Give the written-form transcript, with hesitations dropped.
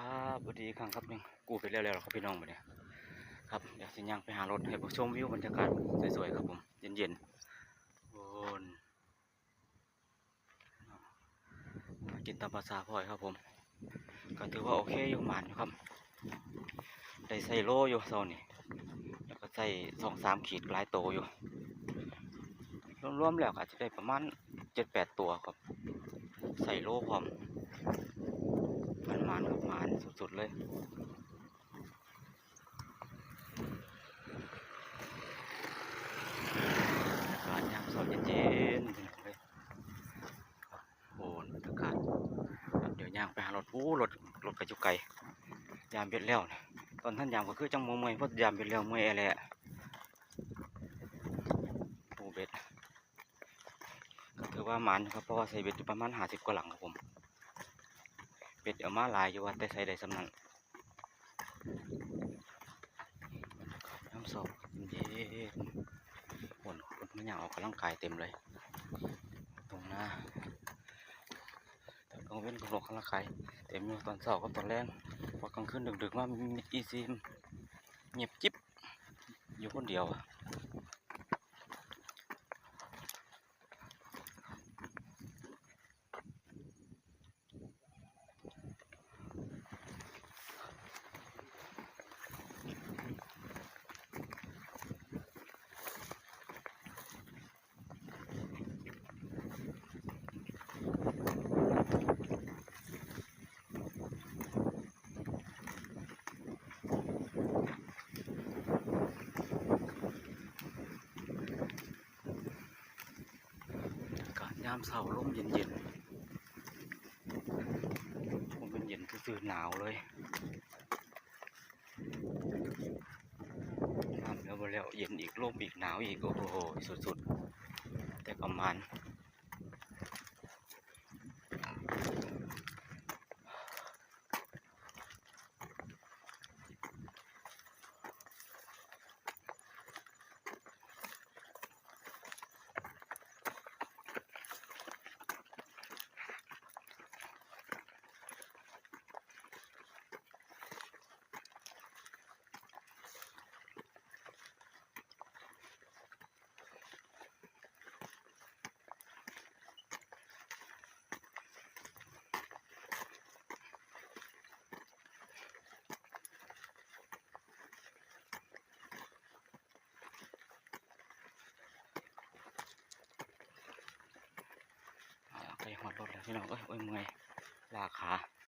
ครับสวัสดีครับยังกูไปเร็วๆครับพี่น้องมาเนี่ยครับเดี๋ยวสิยังไปหารถให้ผู้ชมวิวบรรยากาศสวยๆครับผมเย็นๆโอนกินตามภาษาพ่อยครับผมก็ถือว่าโอเคอยู่หมานอยู่ครับได้ใส่โลอยู่โซนนี่แล้วก็ใส่2-3 ขีดหลายโตอยู่รวมๆแล้วอาจจะได้ประมาณ7-8 ตัวครับใส่โลพร้อมมันครับมันสุดๆเลยอากาศยามเช้าเย็นๆเลยโอ้บรรยากาศเดี๋ยวย่างไปหารถรถกระจุกไก่ยามเบ็ดแล้วนะตอนท่านยามก็คือจังมวยเพราะยามเบ็ดแล้วมวยอะไรอะโอ้เบ็ดก็ถือว่ามันครับเพราะว่าใส่เบ็ดอยู่ประมาณ50 กว่าหลังครับผมเบ็ดเอามาหลายอยู่ว่าแต่ใส่ได้สำนักน้ำสอบเย็นคนมันอยากออกกำลังกายเต็มเลยตรงหน้าแต่กลางเว้นก็ออกกำลังกายเต็มอยู่ตอนเช้ากับตอนแรกพอกลางคืนดึกๆว่ามีอีซีมเงียบจิ๊บอยู่คนเดียวอากาศยามเช้าลมเย็นๆผมเป็นเย็นซื่อๆหนาวเลยน้ำแล้วเย็นอีกลมอีกหนาวอีกโอ้โหสุดๆแต่ประมาณไปหอดรถแล้วพี่น้องเอ้ยเมื่อยลาขา